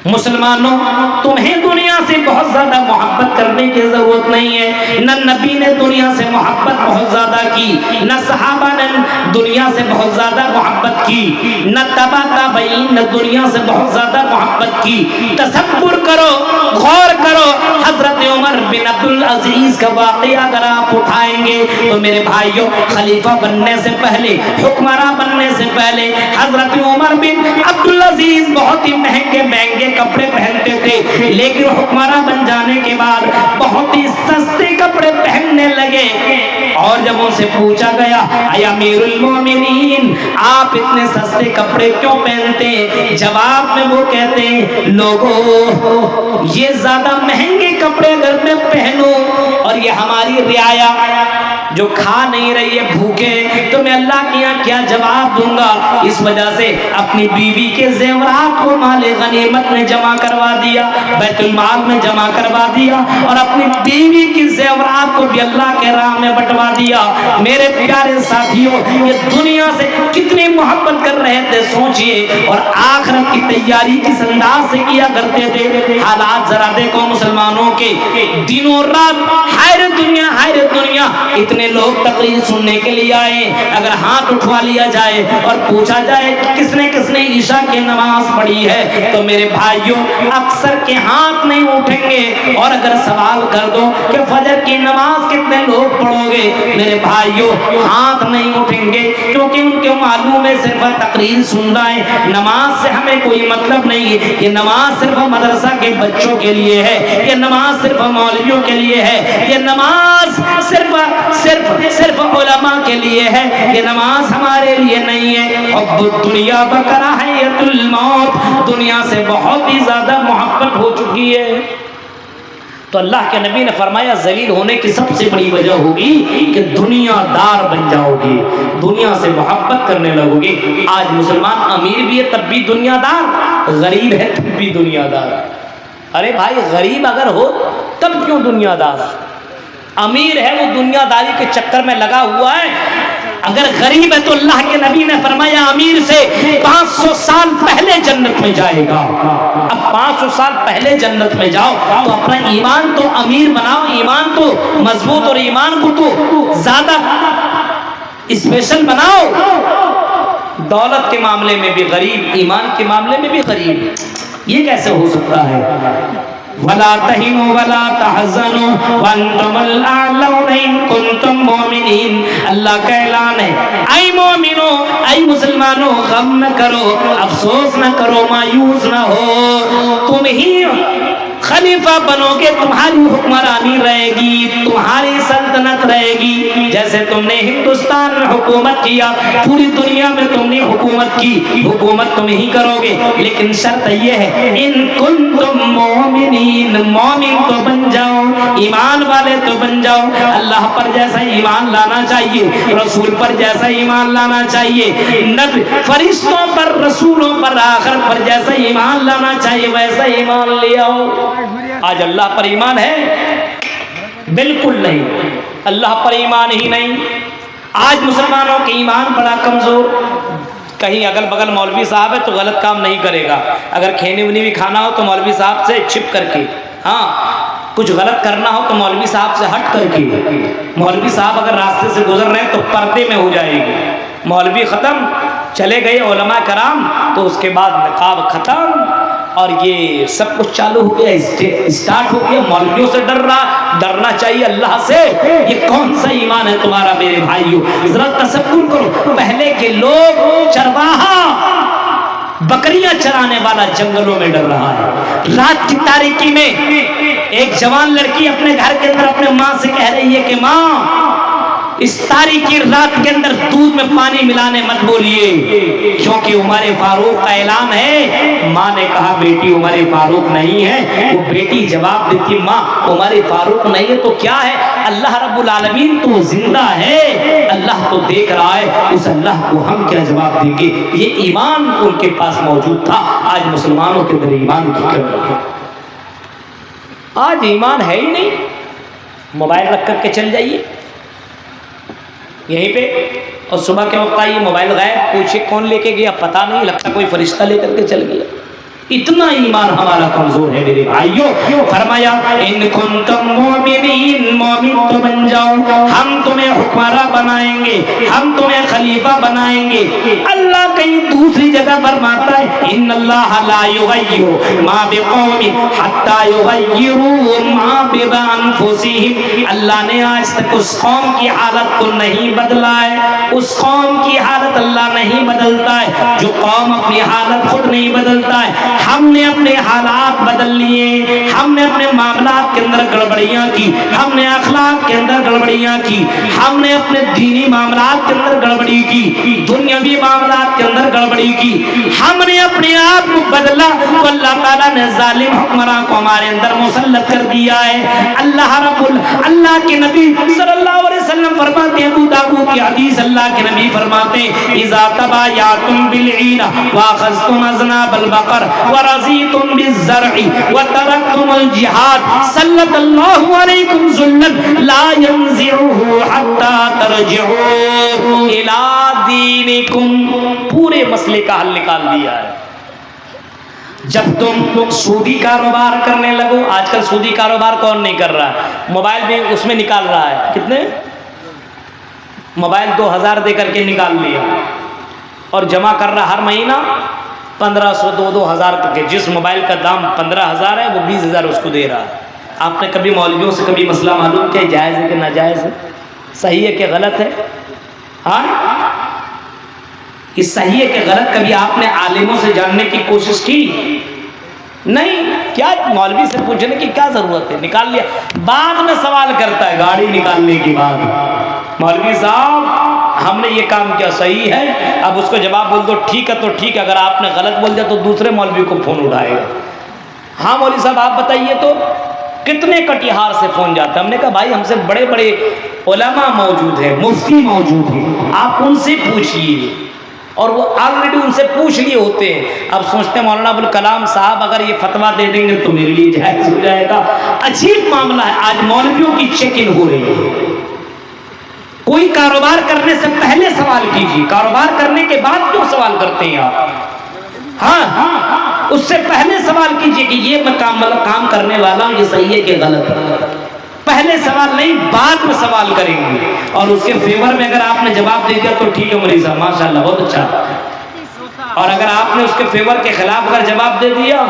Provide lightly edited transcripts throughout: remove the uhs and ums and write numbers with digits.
مسلمانوں تمہیں دنیا سے بہت زیادہ محبت کرنے کی ضرورت نہیں ہے. نہ نبی نے دنیا سے محبت بہت زیادہ کی, نہ صحابہ نے دنیا سے بہت زیادہ محبت کی, نہ تبع تابعین نے دنیا سے بہت زیادہ محبت کی. تصور کرو, غور کرو, حضرت عمر بن عبدالعزیز کا واقعہ اگر آپ اٹھائیں گے تو میرے بھائیوں, خلیفہ بننے سے پہلے, حکمراں بننے سے پہلے حضرت عمر بن عبدالعزیز بہت ہی مہنگے مہنگے کپڑے پہنتے تھے, لیکن حکمراں بن جانے کے بعد بہت ہی سستے کپڑے پہننے لگے. اور جب ان سے پوچھا گیا اے امیر المومنین آپ اتنے سستے کپڑے کیوں پہنتے ہیں, جواب میں وہ کہتے ہیں لوگوں یہ زیادہ مہنگے کپڑے اگر میں پہنوں اور یہ ہماری رعایا جو کھا نہیں رہی ہے بھوکے, تو میں اللہ کے یہاں کیا جواب دوں گا. اس وجہ سے اپنی بیوی کے زیورات کو مال غنیمت میں جمع کروا دیا, بیت المال میں جمع کروا دیا, اور اپنی بیوی کی زیورات کو بھی اللہ کے راہ میں بٹوا دیا. میرے پیارے ساتھیوں, یہ دنیا سے کتنی محبت کر رہے تھے سوچئے, اور آخرت کی تیاری کس انداز سے کیا کرتے تھے. حالات ذرا دیکھو مسلمانوں کے, دنوں رات ہائے دنیا ہائے دنیا, اتنے لوگ تقریر سننے کے لیے آئے. اگر ہاتھ اٹھوا لیا جائے اور پوچھا جائے کس نے عشاء کی نماز پڑھی ہے, تو میرے بھائیوں اکثر کے ہاتھ نہیں اٹھیں گے. اور اگر سوال کر دو کہ فجر کی نماز کتنے لوگ پڑھو گے, میرے بھائیوں ہاتھ نہیں اٹھیں گے, کیونکہ ان کے معلوم ہے صرف تقریر سن رہا ہے, نماز سے ہمیں کوئی مطلب نہیں ہے. یہ نماز صرف مدرسہ کے بچوں کے لیے ہے, یہ نماز صرف مولویوں کے لیے ہے, یہ نماز صرف علماء کے لیے ہے, یہ نماز ہمارے لیے نہیں ہے. اب دنیا بکراہیت الموت, دنیا سے بہت ہی زیادہ محبت ہو چکی ہے. تو اللہ کے نبی نے فرمایا ذلیل ہونے کی سب سے بڑی وجہ ہوگی کہ دنیا دار بن جاؤ گے, دنیا سے محبت کرنے لگو گے. آج مسلمان امیر بھی ہے تب بھی دنیا دار, غریب ہے تب بھی دنیا دار. ارے بھائی غریب اگر ہو تب کیوں دنیا دار, امیر ہے وہ دنیا داری کے چکر میں لگا ہوا ہے. اگر غریب ہے تو اللہ کے نبی نے فرمایا امیر سے 500 سال پہلے جنت میں جائے گا. اب 500 سال پہلے جنت میں جاؤ تو اپنا ایمان تو امیر بناؤ, ایمان تو مضبوط اور ایمان کو تو زیادہ اسپیشل بناؤ. دولت کے معاملے میں بھی غریب, ایمان کے معاملے میں بھی غریب, یہ کیسے ہو سکتا ہے؟ وَلَا تَهِنُوا وَلَا تَحْزَنُوا وَأَنْتُمُ الْأَعْلَوْنَ إِن كُنتُم مُؤْمِنِينَ. اللہ کا اعلان ہے اے مومنو, اے مسلمانوں, غم نہ کرو, افسوس نہ کرو, مایوس نہ ہو. تم ہی خلیفہ بنو گے, تمہاری حکمرانی رہے گی, تمہاری سلطنت رہے گی. جیسے تم نے ہندوستان میں حکومت کیا, پوری دنیا میں تم نے حکومت کی, حکومت تم ہی کرو گے, لیکن شرط یہ ہے ان کنتم مومنین, مومن تو بن جاؤ, ایمان والے تو بن جاؤ. اللہ پر جیسا ایمان لانا چاہیے, رسول پر جیسا ایمان لانا چاہیے, نبی فرشتوں پر, رسولوں پر, آخرت پر جیسا ایمان لانا چاہیے ویسا ایمان لے آؤ. آج اللہ پر ایمان ہے؟ بالکل نہیں, اللہ پر ایمان ہی نہیں. آج مسلمانوں کے ایمان بڑا کمزور. کہیں اگل بغل مولوی صاحب ہے تو غلط کام نہیں کرے گا, اگر کھینے ونی بھی کھانا ہو تو مولوی صاحب سے چھپ کر کے, ہاں کچھ غلط کرنا ہو تو مولوی صاحب سے ہٹ کر کے. مولوی صاحب اگر راستے سے گزر رہے ہیں تو پردے میں ہو جائے گی. مولوی ختم, چلے گئے علماء کرام, تو اس کے بعد نقاب ختم, اور یہ سب کچھ چالو ہو گیا, اسٹارٹ ہو گیا. مولویوں سے ڈرنا چاہیے اللہ سے. یہ کون سا ایمان ہے تمہارا میرے بھائیوں؟ ذرا تصور کرو, پہلے کے لوگ چرواہا بکریاں چرانے والا جنگلوں میں ڈر رہا ہے. رات کی تاریکی میں ایک جوان لڑکی اپنے گھر کے اندر اپنے ماں سے کہہ رہی ہے کہ ماں اس تاریکی رات کے اندر دودھ میں پانی ملانے مت بولیے, کیونکہ عمر فاروق کا اعلان ہے. ماں نے کہا بیٹی عمر فاروق نہیں ہے. وہ بیٹی جواب دیتی ماں عمر فاروق نہیں ہے تو کیا ہے؟ اللہ رب العالمین تو زندہ ہے, اللہ تو دیکھ رہا ہے, اس اللہ کو ہم کیا جواب دیں گے؟ یہ ایمان ان کے پاس موجود تھا. آج مسلمانوں کے اندر ایمان کی کمی ہے. آج ایمان ہے ہی نہیں. موبائل رکھ کر کے چل جائیے یہیں پہ, اور صبح کے وقت آئیے موبائل غائب, پوچھے کون لے کے گیا, پتہ نہیں, لگتا کوئی فرشتہ لے کر کے چل گیا. اتنا ایمان ہمارا کمزور ہے میرے بھائیوں. فرمایا ان کنتم مومنین, مومن تو بن جاؤ, ہم تمہیں حکمراں بنائیں گے, ہم تمہیں خلیفہ بنائیں گے. اللہ کہیں دوسری جگہ فرماتا ہے ان اللہ لا یغیر ما بقوم حتی یغیروا ما بانفسہم. اللہ نے آج تک اس قوم کی حالت کو نہیں بدلا ہے, اس قوم کی حالت اللہ نہیں بدلتا ہے جو قوم اپنی حالت خود نہیں بدلتا ہے. ہم نے اپنے حالات بدل لیے, ہم نے اپنے معاملات کے اندر گڑبڑیاں کی, ہم نے اخلاق کے اندر گڑبڑیاں کی, ہم نے اپنے دینی معاملات کے اندر گڑبڑی کی, دنیاوی معاملات کے اندر گڑبڑی کی, ہم نے اپنے آپ کو بدلا تو اللہ تعالیٰ نے ظالم حکمراں کو ہمارے اندر مسلط کر دیا ہے. اللہ کے نبی صلی اللہ علیہ وسلم فرماتے ہیں, ابو داؤد کی حدیث, اللہ کے نبی فرماتے ہیں اذا تبایعتم بالعیر واخذتم اذناب البقر ورضیتم بالزرع وترکتم الجہاد سلط اللہ علیکم ذلا لا ينزعه حتى ترجعوا الى دینکم. پورے مسئلے کا حل نکال دیا ہے. جب تم سودی کاروبار کرنے لگو, آج کل سودی کاروبار کون نہیں کر رہا ہے, موبائل بھی اس میں نکال رہا ہے. کتنے موبائل 2000 دے کر کے نکال لیا اور جمع کر رہا ہر مہینہ 1500 2000 کے. جس موبائل کا دام 15000 ہے وہ 20000 اس کو دے رہا ہے. آپ نے کبھی مولویوں سے کبھی مسئلہ معلوم کیا جائز ہے کہ ناجائز ہے, صحیح ہے کہ غلط ہے؟ ہاں یہ صحیح ہے کہ غلط کبھی آپ نے عالموں سے جاننے کی کوشش کی؟ نہیں. کیا مولوی سے پوچھنے کی کیا ضرورت ہے, نکال لیا. بعد میں سوال کرتا ہے گاڑی نکالنے کے بعد, مولوی صاحب ہم نے یہ کام کیا صحیح ہے؟ اب اس کو جواب بول دو ٹھیک ہے تو ٹھیک ہے, اگر آپ نے غلط بول دیا تو دوسرے مولوی کو فون اٹھائے گا. ہاں مولوی صاحب آپ بتائیے تو کتنے کٹیہار سے فون جاتا ہے. ہم نے کہا بھائی ہم سے بڑے بڑے علماء موجود ہیں, مفتی موجود ہیں, آپ ان سے پوچھئے, اور وہ آلریڈی ان سے پوچھ لیے ہوتے ہیں. اب سوچتے ہیں مولانا ابوالکلام صاحب اگر یہ فتویٰ دے دیں گے تو میرے لیے جائز ہو جائے گا. عجیب معاملہ ہے. آج مولویوں کی چیکنگ ہو رہی ہے. کوئی کاروبار کرنے سے پہلے سوال کیجیے, کاروبار کرنے کے بعد کیوں سوال کرتے ہیں آپ؟ ہاں اس سے پہلے سوال کیجیے کہ یہ میں کام کرنے والا ہوں, یہ صحیح ہے کہ غلط ہے. پہلے سوال نہیں, بعد میں سوال کریں گے. اور اس کے فیور میں اگر آپ نے جواب دے دیا تو ٹھیک ہے مولوی صاحب ماشاءاللہ بہت اچھا, اور اگر آپ نے اس کے فیور کے خلاف اگر جواب دے دیا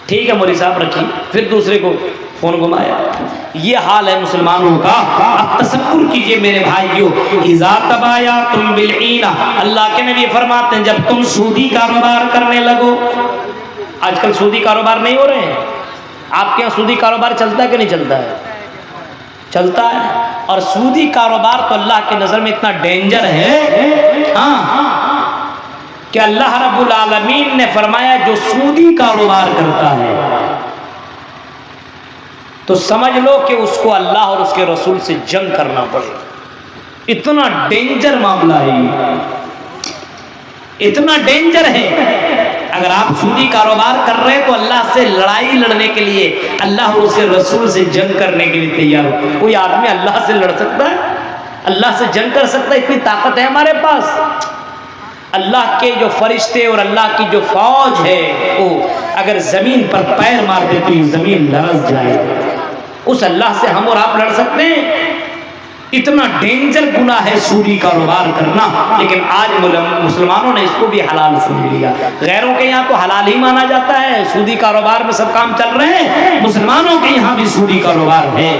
ٹھیک ہے مولوی صاحب رکھیے, پھر دوسرے کو فون گھمایا. یہ حال ہے مسلمانوں کا. اب تصور کیجئے میرے بھائیوں, اذا تبایعتم بالعین, اللہ کے نبی فرماتے ہیں جب تم سودی کاروبار کرنے لگو. آج کل سودی کاروبار نہیں ہو رہے ہیں. آپ کے یہاں سودی کاروبار چلتا ہے کہ نہیں چلتا ہے؟ چلتا ہے. اور سودی کاروبار تو اللہ کے نظر میں اتنا ڈینجر ہے کہ اللہ رب العالمین نے فرمایا جو سودی کاروبار کرتا ہے تو سمجھ لو کہ اس کو اللہ اور اس کے رسول سے جنگ کرنا پڑے. اتنا ڈینجر معاملہ ہے, اتنا ڈینجر ہے. اگر آپ سودی کاروبار کر رہے ہیں تو اللہ سے لڑائی لڑنے کے لیے, اللہ اور اس کے رسول سے جنگ کرنے کے لیے تیار ہو. کوئی آدمی اللہ سے لڑ سکتا ہے, اللہ سے جنگ کر سکتا ہے؟ اتنی طاقت ہے ہمارے پاس. اللہ کے جو فرشتے اور اللہ کی جو فوج ہے وہ اگر زمین پر پیر مار دے تو یہ زمین لرز جائے. اس اللہ سے ہم اور آپ لڑ سکتے ہیں؟ اتنا ڈینجر گناہ ہے سودی کاروبار کرنا. لیکن آج مسلمانوں نے اس کو بھی حلال سمجھ لیا. غیروں کے یہاں تو حلال ہی مانا جاتا ہے, سودی کاروبار میں سب کام چل رہے ہیں, مسلمانوں کے یہاں بھی سودی کاروبار ہے.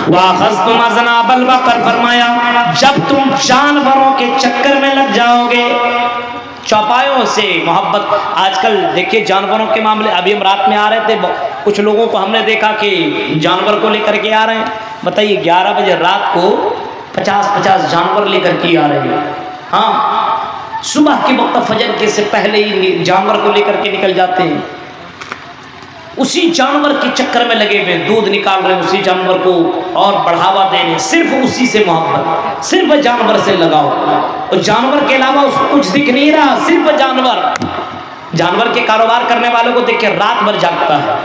وَأَخَذْتُمْ أَذْنَابَ الْبَقَرِ, فرمایا جب تم جانوروں کے چکر میں لگ جاؤ گے, چوپایوں سے محبت. آج کل دیکھیے جانوروں کے معاملے, ابھی ہم رات میں آ رہے تھے, کچھ لوگوں کو ہم نے دیکھا کہ جانور کو لے کر کے آ رہے ہیں. بتائیے 11 بجے رات کو 50 جانور لے کر کے آ رہے ہیں. ہاں صبح کے وقت فجر کے سے پہلے ہی جانور کو لے کر کے نکل جاتے ہیں. اسی جانور کے چکر میں لگے ہوئے, دودھ نکال رہے ہیں اسی جانور کو اور بڑھاوا دے رہے ہیں. صرف اسی سے محبت, صرف جانور سے لگاؤ, اور جانور کے علاوہ اس کو کچھ دکھ نہیں رہا, صرف جانور. جانور کے کاروبار کرنے والوں کو دیکھ کے رات بھر جاگتا ہے,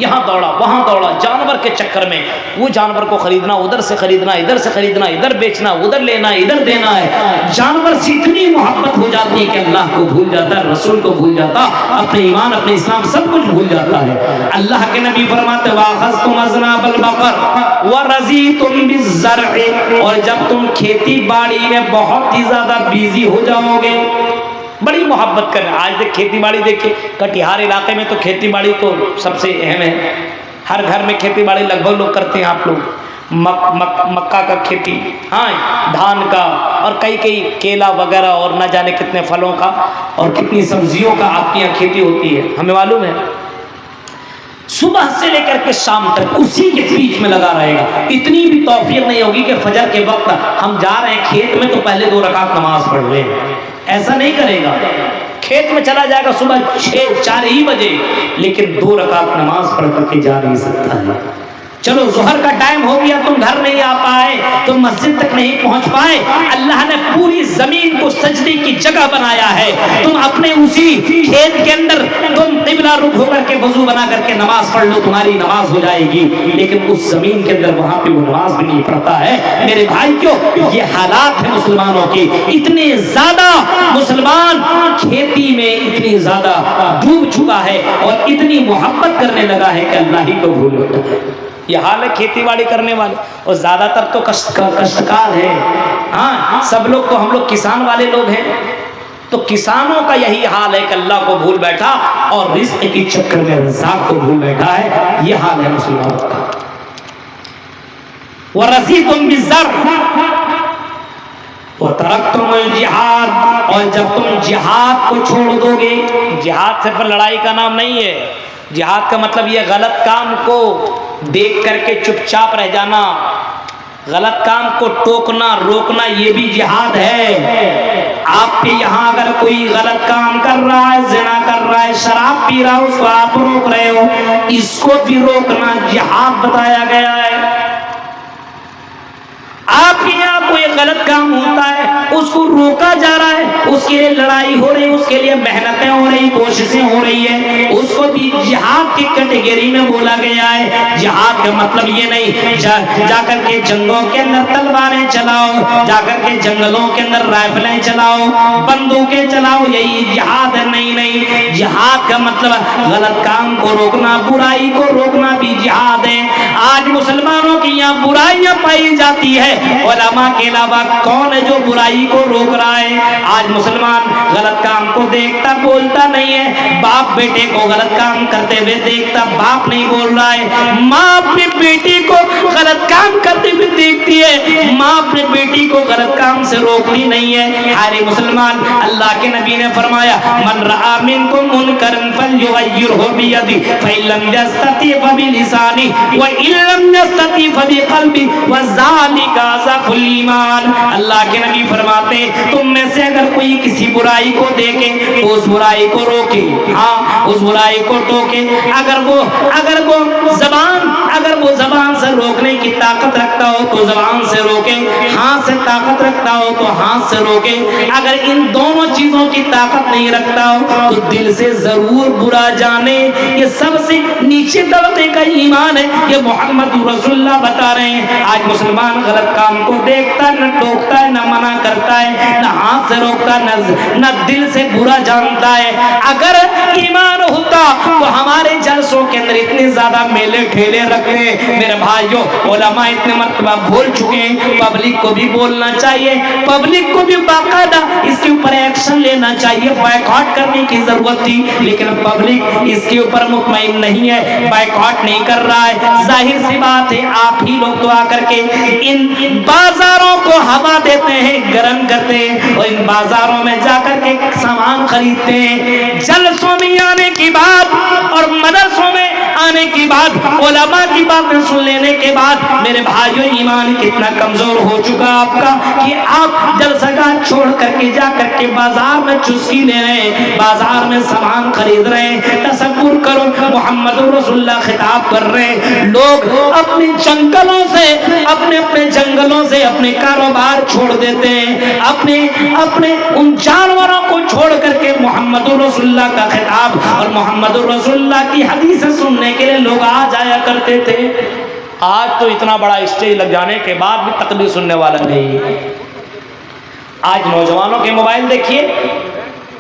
یہاں دوڑا وہاں دوڑا جانور کے چکر میں، وہ جانور کو خریدنا، ادھر سے خریدنا، ادھر سے خریدنا، ادھر بیچنا، ادھر لینا، ادھر دینا ہے۔ جانور سے اتنی محبت ہو جاتی ہے کہ اللہ کو بھول جاتا ہے، رسول کو بھول جاتا، اپنے ایمان اپنے اسلام سب کچھ بھول جاتا ہے۔ اللہ کے نبی فرماتے وَأَخَذْتُمْ أَذْنَابَ الْبَقَرِ وَرَضِيتُمْ بِالزَّرْعِ، اور جب تم کھیتی باڑی میں بہت ہی زیادہ بیزی ہو جاؤ گے، بڑی محبت کریں۔ آج دیکھ کھیتی باڑی دیکھیں، کٹیہار علاقے میں تو کھیتی باڑی تو سب سے اہم ہے، ہر گھر میں کھیتی باڑی لگ بھگ لوگ کرتے ہیں۔ آپ لوگ مکہ کا کھیتی، ہاں دھان کا، اور کئی کیلا وغیرہ اور نہ جانے کتنے پھلوں کا اور کتنی سبزیوں کا آپ کے یہاں کھیتی ہوتی ہے، ہمیں معلوم ہے۔ صبح سے لے کر کے شام تک اسی کے بیچ میں لگا رہے گا۔ اتنی بھی توفیق نہیں ہوگی کہ فجر کے وقت ہم جا رہے ہیں کھیت میں تو پہلے 2 رکعت نماز پڑھ لیں، ایسا نہیں کرے گا۔ کھیت میں چلا جائے گا صبح 4 ہی بجے، لیکن 2 رکعت نماز پڑھ کر کے جا نہیں سکتا ہے۔ چلو ظہر کا ٹائم ہو گیا، تم گھر نہیں آ پائے، تم مسجد تک نہیں پہنچ پائے، اللہ نے پوری زمین کو سجدے کی جگہ بنایا ہے، تم اپنے اسی کھیت کے اندر تم قبلہ رخ ہو کر کے وضو بنا کر کے نماز پڑھ لو، تمہاری نماز ہو جائے گی، لیکن اس زمین کے اندر وہاں پہ وہ نماز بھی نہیں پڑھتا ہے۔ میرے بھائیوں، یہ حالات ہیں مسلمانوں کی، اتنے زیادہ مسلمان کھیتی میں اتنی زیادہ ڈوب چکا ہے اور اتنی محبت کرنے لگا ہے کہ اللہ ہی کو بھول گیا ہے۔ یہ حال ہے کھیتی باڑی کرنے والے، اور زیادہ تر تو کشتکار ہیں، ہاں سب لوگ تو ہم لوگ کسان والے لوگ ہیں، تو کسانوں کا یہی حال ہے کہ اللہ کو بھول بیٹھا اور رزق کی چکر میں رزاق کو بھول بیٹھا ہے۔ یہ حال ہے مسلمانوں کا۔ وَرَضِيتُمْ بِالزَّرْعِ وَتَرَكْتُمُ الْجِهَادَ، اور جب تم جہاد کو چھوڑ دو گے، جہاد صرف لڑائی کا نام نہیں ہے، جہاد کا مطلب یہ غلط کام کو دیکھ کر کے چپ چاپ رہ جانا، غلط کام کو ٹوکنا روکنا، یہ بھی جہاد ہے۔ آپ کے یہاں اگر کوئی غلط کام کر رہا ہے، زنا کر رہا ہے، شراب پی رہا ہے، اس کو آپ روک رہے ہو، اس کو بھی روکنا جہاد بتایا گیا ہے۔ آپ کے یہاں کوئی غلط کام ہوتا ہے، اس کو روکا جا رہا ہے، اس کے لیے لڑائی ہو رہی ہے، اس کے لیے محنتیں ہو رہی، کوششیں ہو رہی ہے، اس کو بھی جہاد کی کیٹیگری میں بولا گیا ہے۔ جہاد کا مطلب یہ نہیں جا کر کے جنگوں کے اندر تلواریں چلاؤ، جا کر کے جنگلوں کے اندر رائفلیں چلاؤ، بندوقیں چلاؤ، یہی جہاد ہے، نہیں۔ جہاد کا مطلب غلط کام کو روکنا، برائی کو روکنا بھی جہاد ہے۔ آج مسلمانوں کی یہاں برائیاں پائی جاتی ہے، علماء کے علاوہ کون ہے جو برائی کو روک رہا ہے؟ آج مسلمان غلط کام کو دیکھتا بولتا نہیں ہے، باپ بیٹے کو غلط کام کرتے ہوئے دیکھتا، باپ نہیں بول رہا ہے، ماں اپنی بیٹی کو غلط کام کرتے ہوئے دیکھتی ہے، ماں اپنے بیٹی کو غلط کام سے روکتی نہیں ہے۔ ارے مسلمان، اللہ کے نبی نے فرمایا من رأى منکم منکرا فلیغیرہ بیدہ فإن لم یستطع فبلسانہ وإن لم یستطع فبقلبہ وذلک ضعف الایمان۔ اللہ کے نبی فرماتے تم میں سے اگر کوئی کسی برائی کو دیکھے تو اس برائی کو روکے، ہاں اس برائی کو ٹوکے، اگر وہ زبان سے روکنے کی طاقت رکھتا ہو تو زبان سے روکے، ہاتھ سے طاقت رکھتا ہو تو ہاتھ سے روکے، اگر ان دونوں چیزوں کی طاقت نہیں رکھتا ہو تو دل سے ضرور برا جانے۔ یہ سب سے نیچے طبقے کا ایمان ہے، یہ محمد رسول اللہ بتا رہے ہیں۔ آج مسلمان غلط کام کو دیکھتا ہے، نہ ٹوکتا ہے، نہ منع کرتا ہے، نہ ہاتھ سے روکتا ہے، نہ دل سے برا جانتا ہے۔ اگر ایمان ہوتا تو ہمارے جلسوں کے اندر اتنے زیادہ میلے ٹھیلے رکھے۔ میرے بھائیوں، علماء اتنے مرتبہ بول چکے ہیں، پبلک کو بھی بولنا چاہیے، پبلک کو بھی باقاعدہ اس کے اوپر ایکشن لینا چاہیے، بائیکاٹ کرنے کی ضرورت تھی، لیکن پبلک اس کے اوپر مطمئن نہیں ہے، بائیکاٹ نہیں کر رہا ہے۔ ظاہر سی بات ہے، آپ ہی لوگ تو آ کر کے ان بازاروں کو ہوا دیتے ہیں، گرم کرتے ہیں، اور ان بازاروں میں جا کر کے سامان خریدتے ہیں۔ جلسوں میں آنے کی بات اور مدرسوں میں آنے کی بات، علماء کی باتیں سن لینے کے بعد میرے بھائیوں، ایمان کتنا کمزور ہو چکا آپ کا کہ آپ جلسہ گاہ چھوڑ کر کے جا کر کے بازار میں چسکی لے رہے ہیں، بازار میں سامان خرید رہے ہیں۔ تصور کرو. محمد رسول اللہ خطاب کر رہے ہیں. لوگ اپنے جنگلوں سے اپنے جنگلوں سے اپنے کاروبار چھوڑ دیتے ہیں, اپنے ان جانوروں کو چھوڑ کر کے محمد رسول اللہ کا خطاب اور محمد رسول اللہ کی حدیثیں سننے کے لیے لوگ آ جایا کرتے تھے. آج تو اتنا بڑا اسٹیج لگ جانے کے بعد بھی تقریر سننے والا نہیں ہے. آج نوجوانوں کے موبائل دیکھیے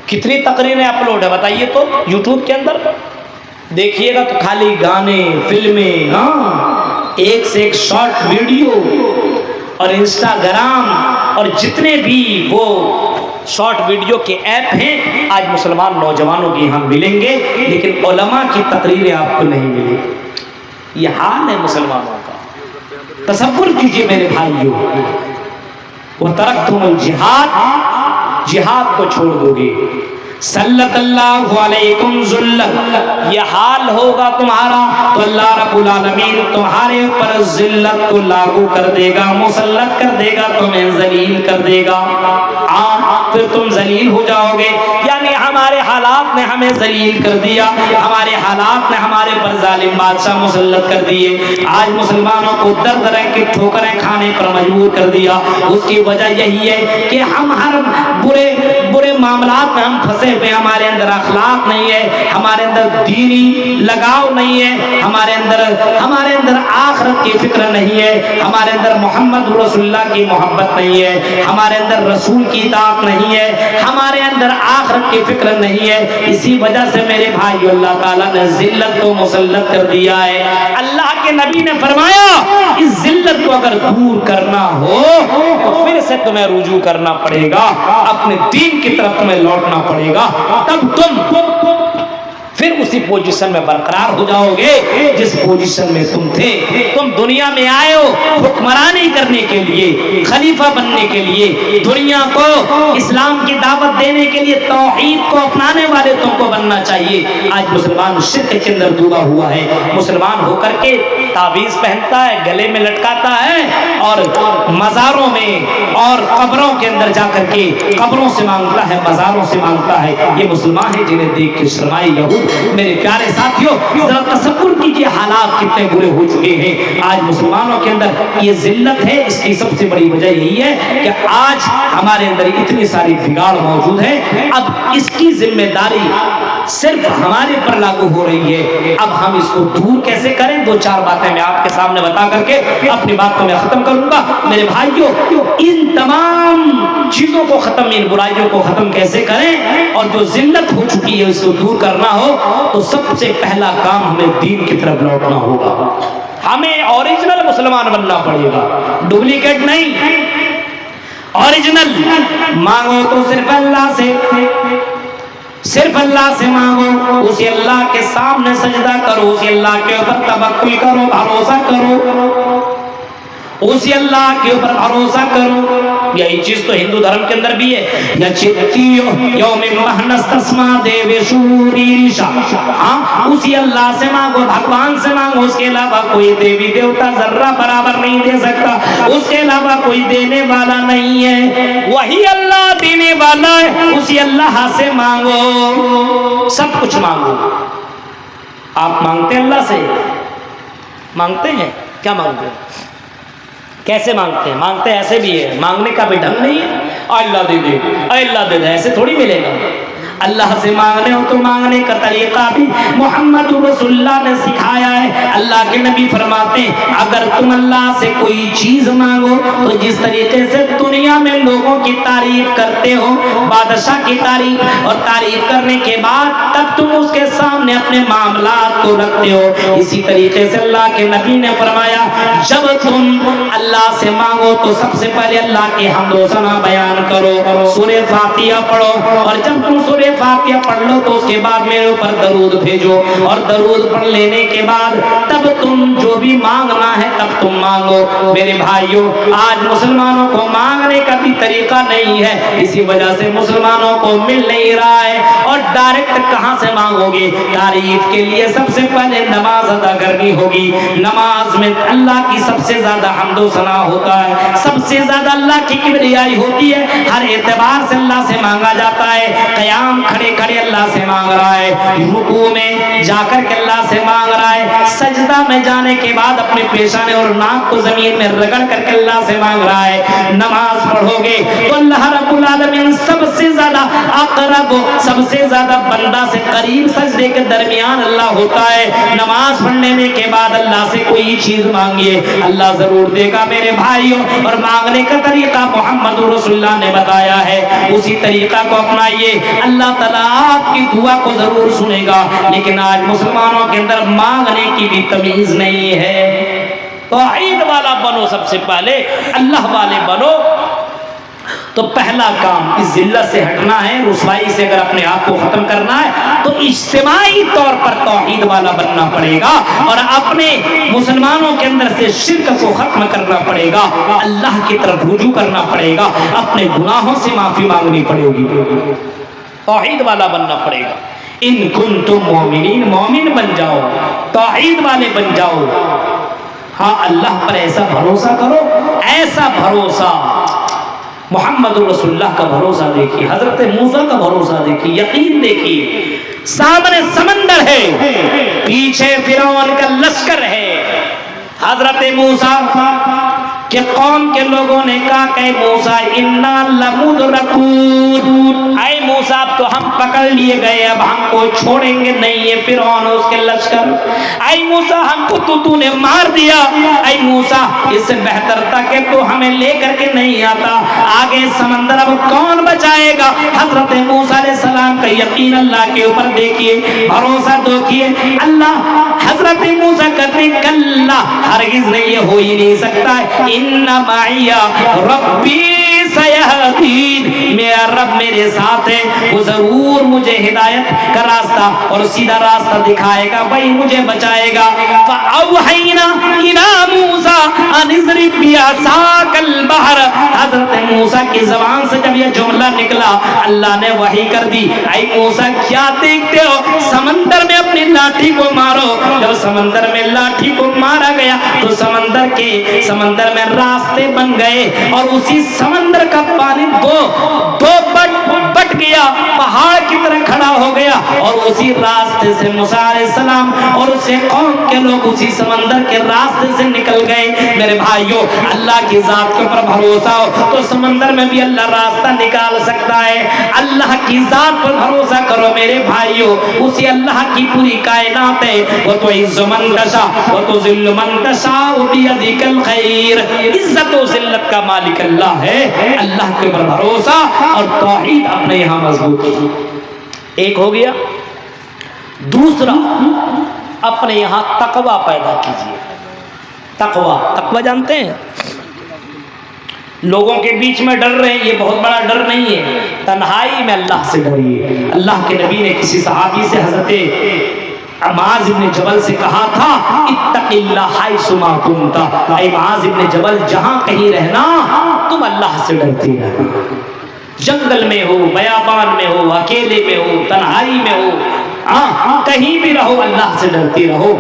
کتنی تقریریں اپلوڈ ہے, بتائیے تو یوٹیوب کے اندر دیکھیے گا تو خالی گانے, فلمیں, ہاں ایک سے ایک شارٹ ویڈیو اور انسٹاگرام اور جتنے بھی وہ شارٹ ویڈیو کے ایپ ہیں آج مسلمان نوجوانوں کے یہاں ملیں گے, لیکن علماء کی تقریریں آپ کو نہیں ملیں گی. یہ حال ہے مسلمانوں کا. تصور کیجئے میرے بھائیوں, وَتَرَكْتُمُ الْجِهَادَ, جہاد کو چھوڑ دو گے. سلط اللہ علیکم ذلت, یہ حال ہوگا تمہارا تو اللہ رب العالمین تمہارے اوپر ذلت کو لاگو کر دے گا, مسلط کر دے گا, تمہیں ذلیل کر دے گا. پھر تم ذلیل ہو جاؤ گے. یعنی ہمارے حالات نے ہمیں ذلیل کر دیا, ہمارے حالات نے ہمارے پر ظالم بادشاہ مسلط کر دیے. آج مسلمانوں کو در درہ کی ٹھوکریں کھانے پر مجبور کر دیا. اس کی وجہ یہی ہے کہ ہم ہر برے معاملات میں ہم پھنسے ہوئے, ہمارے اندر اخلاق نہیں ہے, ہمارے اندر دینی لگاؤ نہیں ہے, ہمارے اندر آخرت کی فکر نہیں ہے, ہمارے اندر محمد رسول اللہ کی محبت نہیں ہے, ہمارے اندر رسول کی اطاعت نہیں ہے, ہمارے اندر آخرت کی فکر نہیں ہے. اسی وجہ سے میرے بھائی اللہ تعالیٰ نے ذلت کو مسلط کر دیا ہے. اللہ کے نبی نے فرمایا اس ذلت کو اگر دور کرنا ہو تو پھر سے تمہیں رجوع کرنا پڑے گا, اپنے دین کی طرف تمہیں لوٹنا پڑے گا, تب تم پھر اسی پوزیشن میں برقرار ہو جاؤ گے جس پوزیشن میں تم تھے. تم دنیا میں آئے ہو حکمرانی کرنے کے لیے, خلیفہ بننے کے لیے, دنیا کو اسلام کی دعوت دینے کے لیے, توحید کو اپنانے والے تم کو بننا چاہیے. آج مسلمان شرک کے اندر ڈوبا ہوا ہے. مسلمان ہو کر کے تعویذ پہنتا ہے, گلے میں لٹکاتا ہے اور مزاروں میں اور قبروں کے اندر جا کر کے قبروں سے مانگتا ہے, مزاروں سے مانگتا ہے. یہ مسلمان ہیں جنہیں دیکھ کے شرمائے یہود. میرے پیارے ساتھیوں, ذرا تصور کیجئے حالات کتنے برے ہو چکے ہیں. آج مسلمانوں کے اندر یہ ذلت ہے. اس کی سب سے بڑی وجہ یہی ہے کہ آج ہمارے اندر اتنی ساری بگاڑ موجود ہے. اب اس کی ذمہ داری صرف ہمارے پر لاگو ہو رہی ہے. اب ہم اس کو دور کیسے کریں, دو چار باتیں میں آپ کے سامنے بتا کر کے اپنی بات کو میں ختم کروں گا. میرے بھائیوں, ان تمام چیزوں کو ختم, ان برائیوں کو ختم کیسے کریں, اور جو ذلت ہو چکی ہے اس کو دور کرنا ہو تو سب سے پہلا کام ہمیں دین کی طرف لوٹنا ہوگا. ہمیں اوریجنل مسلمان بننا پڑے گا, ڈپلیکیٹ نہیں, اوریجنل. مانگو تو صرف اللہ سے, صرف اللہ سے مانگو, اسی اللہ کے سامنے سجدہ کرو, اسی اللہ کے اوپر توکل کرو, بھروسہ کرو, اسی اللہ کے اوپر بھروسہ کرو. یہی چیز تو ہندو دھرم کے اندر بھی ہے. یا چتیو یوم مہنس تسما دیو شوریشا, ہاں اسی اللہ سے مانگو, بھگوان سے مانگو. اس کے علاوہ کوئی دیوی دیوتا ذرہ برابر نہیں دے سکتا, اس کے علاوہ کوئی دینے والا نہیں ہے. وہی اللہ دینے والا ہے, اسی اللہ سے مانگو, سب کچھ مانگو. آپ مانگتے ہیں اللہ سے, مانگتے ہیں کیا مانگتے ہیں, کیسے مانگتے ہیں؟ مانگتے ایسے بھی ہے, مانگنے کا بھی ڈھنگ نہیں ہے. اللہ دے دے, اللہ دے دے, ایسے تھوڑی ملے گا. اللہ سے مانگنے ہو تو مانگنے کا طریقہ بھی محمد رسول اللہ نے سکھایا ہے. اللہ کے نبی فرماتے ہیں اگر تم اللہ سے کوئی چیز مانگو تو جس طریقے سے دنیا میں لوگوں کی تعریف کرتے ہو, بادشاہ کی تعریف, اور تعریف کرنے کے بعد تب تم اس کے سامنے اپنے معاملات کو رکھتے ہو, اسی طریقے سے اللہ کے نبی نے فرمایا جب تم اللہ سے مانگو تو سب سے پہلے اللہ کی حمد و ثنا بیان کرو, سورہ فاتحہ پڑھو, اور جب تم سورہ فاتحہ پڑھ لو تو اس کے بعد میرے اوپر درود بھیجو, اور درود پڑھ لینے کے بعد تب تم جو بھی مانگنا ہے تب تم مانگو. میرے بھائیوں, آج مسلمانوں کو مانگنے کا بھی طریقہ نہیں ہے, اسی وجہ سے مسلمانوں کو مل نہیں رہا ہے. اور ڈائریکٹ کہاں سے مانگو گے, تعریف کے لیے سب سے پہلے نماز ادا کرنی ہوگی. نماز میں اللہ کی سب سے زیادہ حمد و ثنا ہوتا ہے, سب سے زیادہ اللہ کی کبریائی ہوتی ہے, ہر اعتبار سے اللہ سے مانگا جاتا ہے. قیام کھڑے کھڑے اللہ سے مانگ رہا ہے, رکوع میں جا کر کے اللہ سے مانگ رہا ہے, سجدہ میں جانے کے بعد اپنے پیشانے اور ناک کو زمین میں رگڑ کر کے اللہ سے مانگ رہا ہے. نماز پڑھو گے تو اللہ رب العالمین سب سے زیادہ اقرب, سب سے زیادہ بندہ سے قریب سجدے کے درمیان اللہ ہوتا ہے. نماز پڑھنے کے بعد اللہ سے کوئی چیز مانگیے, اللہ ضرور دے گا میرے بھائیوں. اور مانگنے کا طریقہ محمد رسول اللہ نے بتایا ہے, اسی طریقہ کو اپنائیے, اللہ تعالیٰ آپ کی دعا کو ضرور سنے گا. لیکن آج مسلمانوں کے اندر مانگنے کی بھی تمیز نہیں ہے. توحید والا بنو, سب سے پہلے اللہ والے بنو. تو پہلا کام اس ذلت سے ہٹنا ہے, رسوائی سے اگر اپنے آپ کو ختم کرنا ہے تو اجتماعی طور پر توحید والا بننا پڑے گا, اور اپنے مسلمانوں کے اندر سے شرک کو ختم کرنا پڑے گا, اللہ کی طرف رجوع کرنا پڑے گا, اپنے گناہوں سے معافی مانگنی پڑے گی, توحید والا بننا پڑے گا. ان کنتم مومنین, مومن بن جاؤ, توحید والے بن جاؤ. ہاں اللہ پر ایسا بھروسہ کرو, ایسا بھروسہ محمد رسول اللہ کا بھروسہ دیکھیے, حضرت موسیٰ کا بھروسہ دیکھیے, یقین دیکھیے. سامنے سمندر ہے, پیچھے فرعون کا لشکر ہے. حضرت موسیٰ کہ قوم کے لوگوں نے کہا کہ موسیٰ انا لمدرکون, اے موسیٰ اب تو ہم پکڑ لیے گئے, اب ہم کو چھوڑیں گے نہیں. یہ فرعون اس کے لشکر, اے موسیٰ ہم کو تو نے مار دیا. اے موسیٰ اس سے بہتر تھا کہ تو ہمیں لے کر کے نہیں آتا, آگے سمندر اب کون بچائے گا. حضرت موسیٰ علیہ السلام کا یقین اللہ کے اوپر دیکھیے, بھروسہ دیکھیے. اللہ حضرت موسیٰ کہتے کلا, ہرگز نہیں, یہ ہو ہی نہیں سکتا ہے. ان معی ربی سیہدین, میرا رب میرے ساتھ ہے, وہ ضرور مجھے ہدایت کا راستہ اور سیدھا راستہ دکھائے گا, وہی مجھے بچائے گا. فاوحینا الی موسیٰ ان اضرب بعصاک البحر, حضرت موسیٰ کی زبان سے جب یہ جملہ نکلا اللہ نے وحی کر دی, اے موسیٰ کیا دیکھتے ہو, سمندر میں اپنی لاٹھی کو مارو. جب سمندر میں لاٹھی کو مارا گیا تو سمندر میں راستے بن گئے, اور اسی سمندر کا پانی دو بٹ گیا, پہاڑ کی طرح کھڑا ہو گیا, اور اسی راستے سے موسیٰ علیہ السلام اور اسے قوم کے لوگ اسی سمندر کے راستے سے نکل گئے. میرے بھائیوں, اللہ کی ذات کے اوپر بھروسہ ہو تو سمندر میں بھی اللہ راستہ نکال سکتا ہے. اللہ کی ذات پر بھروسہ کرو میرے بھائیوں, اسی اللہ کی پوری کائنات ہے. وہ تو عز من تشاء وہ تو ذل من تشاء بیدک الخیر, عزت و ذلت کا مالک اللہ ہے. اللہ کے اوپر بھروسہ اور توحید اپنے یہاں مضبوط ہے. ایک ہو گیا. دوسرا, اپنے یہاں تقوی پیدا کیجیے. تقوی جانتے ہیں, لوگوں کے بیچ میں ڈر رہے ہیں, یہ بہت بڑا ڈر نہیں ہے. تنہائی میں اللہ سے ڈریے. اللہ کے نبی نے کسی صحابی سے, حضرت معاذ ابن جبل سے کہا تھا اتق اللہ حیث ما کنت, اے معاذ ابن جبل جہاں کہیں رہنا تم اللہ سے ڈرتے رہنا. جنگل میں ہو, بیابان میں ہو, اکیلے میں ہو, تنہائی میں ہو, کہیں بھی رہو اللہ سے ڈرتے رہو.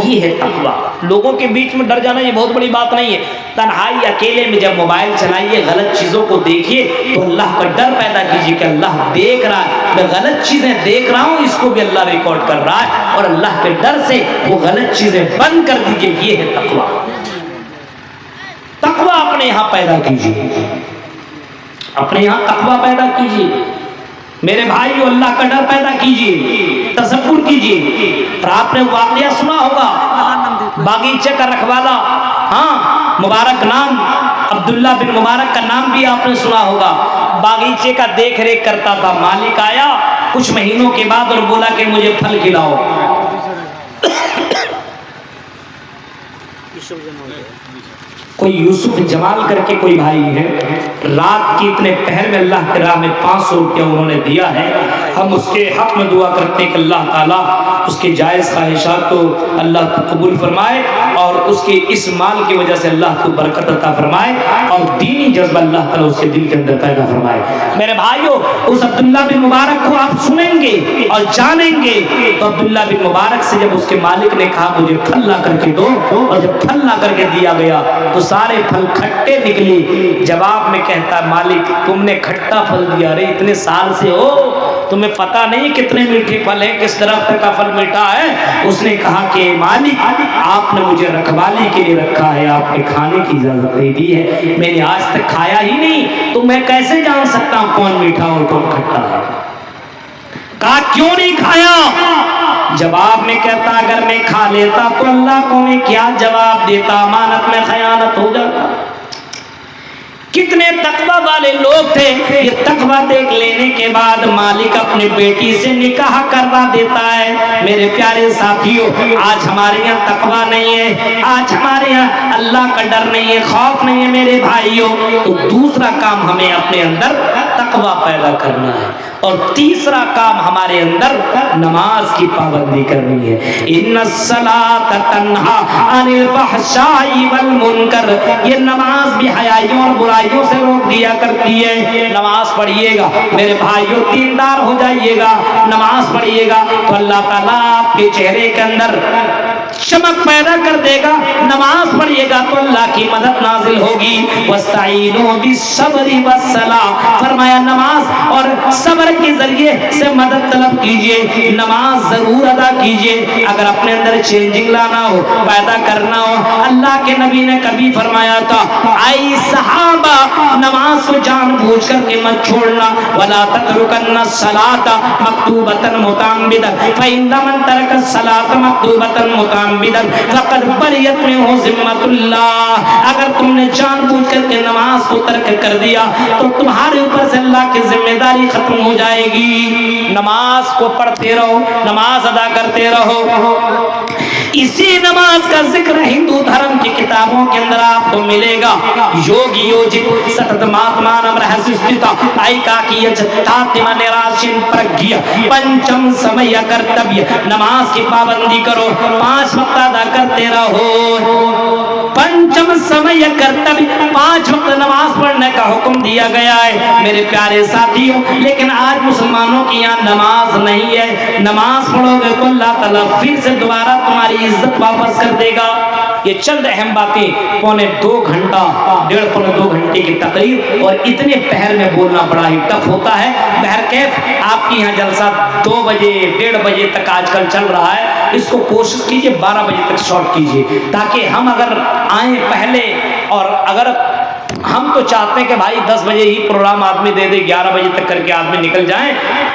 یہ ہے تقویٰ. لوگوں کے بیچ میں ڈر جانا یہ بہت بڑی بات نہیں ہے. تنہائی اکیلے میں جب موبائل چلائیے, غلط چیزوں کو دیکھیے تو اللہ کا ڈر پیدا کیجیے کہ اللہ دیکھ رہا ہے, میں غلط چیزیں دیکھ رہا ہوں, اس کو بھی اللہ ریکارڈ کر رہا ہے, اور اللہ کے ڈر سے وہ غلط چیزیں بند کر دیجیے. یہ ہے تقویٰ. تقویٰ اپنے یہاں پیدا کیجیے, اپنے یہاں تقویٰ پیدا کیجیے. میرے بھائیو, اللہ کا ڈر پیدا کیجیے, تصور کیجیے. اور آپ نے واقعہ سنا ہوگا باغیچے کا رکھوالا, ہاں مبارک نام, عبداللہ بن مبارک کا نام بھی آپ نے سنا ہوگا. باغیچے کا دیکھ ریکھ کرتا تھا. مالک آیا کچھ مہینوں کے بعد اور بولا کہ مجھے پھل کھلاؤ. کوئی یوسف جمال کر کے کوئی بھائی ہے، رات کی اتنے پہر میں اللہ کے راہ میں 500 روپیہ انہوں نے دیا ہے. ہم اس کے حق میں دعا کرتے ہیں کہ اللہ تعالیٰ اس کے جائز خواہشات کو اللہ کو قبول فرمائے اور اس کے اس مال کی وجہ سے اللہ کو برکت عطا فرمائے اور دینی جذبہ اللہ تعالیٰ اس کے دل کے اندر پیدا فرمائے. میرے بھائیو، اس عبداللہ بن مبارک کو آپ سنیں گے اور جانیں گے تو عبداللہ بن مبارک سے جب اس کے مالک نے کہا مجھے پھل لا کر کے دو، اور جب پھل لا کر کے دیا گیا تو سارے پھل کھٹے نکلی. جواب میں کہتا مالک تم نے کھٹا پھل دیا، ارے اتنے سال سے ہو تمہیں پتہ نہیں کتنے میٹھے پھل ہیں، کس درخت کا پھل میٹھا ہے. اس نے کہا کہ مالک آپ نے مجھے رکھوالی کے لیے رکھا ہے، آپ نے کھانے کی اجازت دے دی ہے، میں نے آج تک کھایا ہی نہیں، تو میں کیسے جان سکتا ہوں کون میٹھا اور کون کھٹا ہے. کہا کیوں نہیں کھایا؟ جواب میں کہتا اگر میں کھا لیتا تو اللہ کو میں کیا جواب دیتا، امانت میں خیانت ہو جاتا. کتنے تقوی والے لوگ تھے، یہ تقوی دیکھ لینے کے بعد مالک اپنی بیٹی سے نکاح کروا دیتا ہے. میرے پیارے ساتھیوں، آج ہمارے یہاں تقوی نہیں ہے، آج ہمارے یہاں اللہ کا ڈر نہیں ہے، خوف نہیں ہے میرے بھائیوں. تو دوسرا کام ہمیں اپنے اندر تقوی پیدا کرنا ہے، اور تیسرا کام ہمارے اندر نماز کی پابندی کرنی ہے. ان الصلاۃ تنہا عن الفحشاء والمنکر، یہ نماز بھی حیائیوں اور برائیوں سے روک دیا کرتی ہے. نماز پڑھیے گا میرے بھائیوں، دیندار ہو جائیے گا، نماز پڑھیے گا تو اللہ تعالیٰ آپ کے چہرے کے اندر چمک پیدا کر دے گا. نماز پڑھیے گا تو اللہ کی مدد نازل ہوگی. وَاسْتَعِينُوا بِالصَّبْرِ وَالصَّلَاةِ، فرمایا نماز اور صبر کے ذریعے سے مدد طلب کیجئے، نماز ضرور ادا کیجئے. اگر اپنے اندر چینجنگ لانا ہو، پیدا کرنا ہو، اللہ کے نبی نے کبھی فرمایا تھا اے صحابہ نماز کو جان بوجھ کر کے مت چھوڑنا، وَلَا تَتْرُكَنَّ الصَّلَاةَ مَكْتُوبَةً مُتَعَمِّدًا فَإِنَّ مَن تَرَكَ الصَّلَاةَ مَكْتُوبَةً مُتَعَمِّدًا فَقَدْ بَرِئَتْ مِنْهُ ذِمَّةُ اللَّهِ. اگر تم نے جان بوجھ کر کے نماز کو ترک کر دیا تو تمہارے اوپر سے اللہ کی ذمہ داری ختم ہو جائے گی. نماز کو پڑھتے رہو، نماز ادا کرتے رہو. اسی نماز کا ذکر ہندو دھرم کی کتابوں کے اندر آپ کو ملے گا. یوگی یوجت ستت ماتمانم رہسستتا ایکاکی یجتاتم نراشن پرگیا پنچم سمیا کرتبیہ. نماز کی پابندی کرو، 5 وقت ادا کرتے رہو. پنچم سمیا کرتبیہ، 5 وقت نماز پڑھنے کا حکم دیا گیا ہے میرے پیارے ساتھیوں. لیکن آج مسلمانوں کی یہاں نماز نہیں ہے. نماز پڑھو گے تو اللہ تعالیٰ پھر سے دوبارہ تمہاری عزت واپس کر دے گا. یہ چند اہم باتیں، پونے 2 گھنٹہ 1.5 2 گھنٹے کی تقریر اور اتنے پہر میں بولنا بڑا ہی ٹف ہوتا ہے. بہرکیف آپ کی یہاں جلسہ 2 بجے 1:30 بجے تک آج کل چل رہا ہے، اس کو کوشش کیجئے 12 بجے تک شارٹ کیجئے، تاکہ ہم اگر آئیں پہلے، اور اگر ہم تو چاہتے ہیں کہ بھائی 10 بجے ہی پروگرام آدمی دے دے، 11 بجے تک کر کے آدمی نکل جائیں،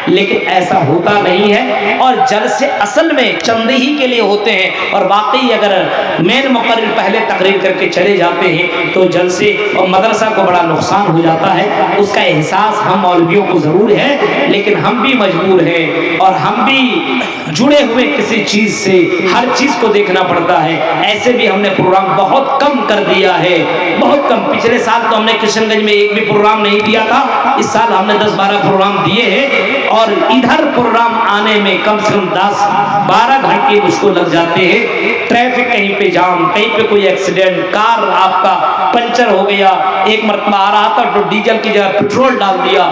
لیکن ایسا ہوتا نہیں ہے. اور جلسے اصل میں چند ہی کے لیے ہوتے ہیں، اور واقعی اگر مین مقرر پہلے تقریر کر کے چلے جاتے ہیں تو جلسے اور مدرسہ کو بڑا نقصان ہو جاتا ہے. اس کا احساس ہم مولویوں کو ضرور ہے، لیکن ہم بھی مجبور ہیں اور ہم بھی جڑے ہوئے کسی چیز سے، ہر چیز کو دیکھنا پڑتا ہے. ایسے بھی ہم نے پروگرام بہت کم کر دیا ہے، بہت کم. پچھلے سال تو ہم نے کشن گنج میں ایک بھی پروگرام نہیں دیا تھا، اس سال ہم نے 10-12 پروگرام دیے ہیں، اور ادھر پروگرام آنے میں کم سے کم 10-12 گھنٹے مجھ کو لگ جاتے ہیں. ٹریفک کہیں پہ جام، کہیں پہ کوئی ایکسیڈنٹ، کار آپ کا پنچر ہو گیا. ایک مرتبہ آ رہا تھا تو ڈیزل کی جگہ پیٹرول ڈال دیا.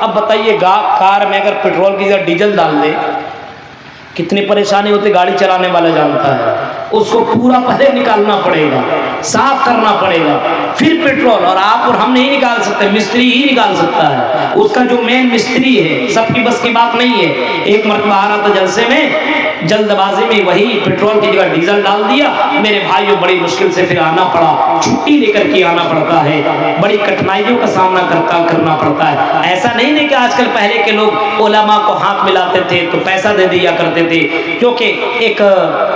اب بتائیے کار میں اگر پیٹرول کی جگہ ڈیزل ڈال دے کتنی پریشانی ہوتی، گاڑی چلانے والا جانتا ہے. اس کو پورا پہلے نکالنا پڑے گا، صاف کرنا پڑے گا، پھر پیٹرول. اور آپ اور ہم نہیں نکال سکتے، مستری ہی نکال سکتا ہے. اس کا جو مین مستری ہے، سب کی بس کی بات نہیں ہے. ایک مرتبہ آ رہا تھا جلسے میں، جلد بازی میں وہی پیٹرول کی جگہ ڈیزل ڈال دیا. میرے بھائیوں بڑی مشکل سے پھر آنا پڑا، چھٹی لے کر کے آنا پڑتا ہے، بڑی کٹھنائیوں کا سامنا کرنا پڑتا ہے. ایسا نہیں کہ آج کل پہلے کے لوگ علماء کو ہاتھ ملاتے تھے تو پیسہ دے دیا کرتے تھے. کیونکہ ایک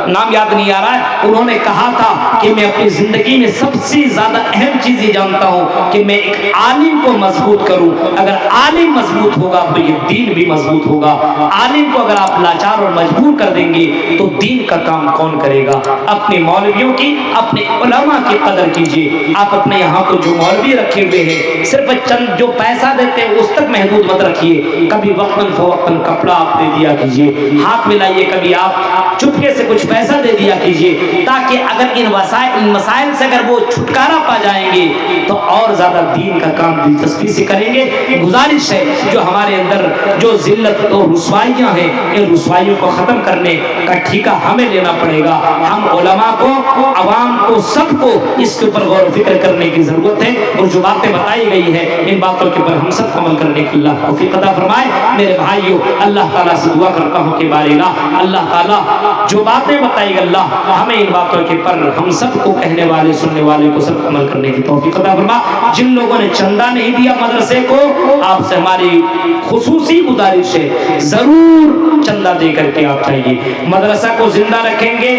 نام یاد نہیں آ رہا ہے، انہوں نے کہا تھا کہ میں اپنی زندگی میں سب سے زیادہ اہم چیز یہ جانتا ہوں کہ میں ایک عالم کو مضبوط کروں. اگر عالم مضبوط ہوگا تو یہ دین بھی مضبوط ہوگا. عالم کو اگر آپ لاچار اور مجبور کر دیں گے تو دین کا کام کون کرے گا؟ اپنے مولویوں کی، اپنے علماء کی قدر کیجیے۔ آپ اپنے یہاں کو جو مولوی رکھے ہوئے ہیں صرف چند جو پیسہ دیتے ہیں اس تک محدود مت رکھیے، کبھی وقتاً فوقتاً کپڑا آپ دے دیا کیجیے، ہاتھ ملائیے، کبھی آپ چپکے سے کچھ پیسہ دے دیا کیجیے، تاکہ اگر ان مسائل سے اگر وہ چھٹکارا پا جائیں گے تو اور زیادہ دین کا کام دلچسپی سے کریں گے۔ گزارش ہے جو ہمارے اندر جو ذلت اور رسوائیاں ہیں، ان رسوائیوں کو ختم کرنے کا ٹھیکہ ہمیں لینا پڑے گا۔ ہم علماء کو، عوام کو، سب کو اس کے اوپر غور و فکر کرنے کی ضرورت ہے، اور جو باتیں بتائی گئی ہے ان باتوں کے اوپر ہم سب کو عمل کرنے کی اللہ توفیق عطا فرمائے۔ میرے بھائیوں، اللہ تعالیٰ سے دعا کرتا ہوں کہ بارگاہ اللہ تعالیٰ جو باتیں بتائی گئی اللہ ہمیں ان باتوں کے پر ہم سب کو کہنے والے سننے والے کو سب عمل کرنے کی توفیق عطا فرما۔ جن لوگوں نے چندہ نہیں دیا مدرسے کو، آپ سے ہماری خصوصی گزارش ہے ضرور چندہ دے کر کے آپ چاہیے۔ مدرسہ کو زندہ رکھیں گے،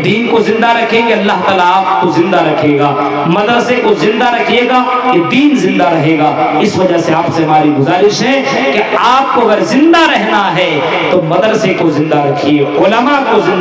دین کو زندہ رکھیں گے، اللہ تعالیٰ آپ کو زندہ رکھے گا۔ مدرسے کو زندہ رکھیے گا، یہ دین زندہ رہے گا۔ اس وجہ سے آپ سے ہماری گزارش ہے کہ آپ کو اگر زندہ رہنا ہے تو مدرسے کو زندہ رکھیے، علماء کو زندہ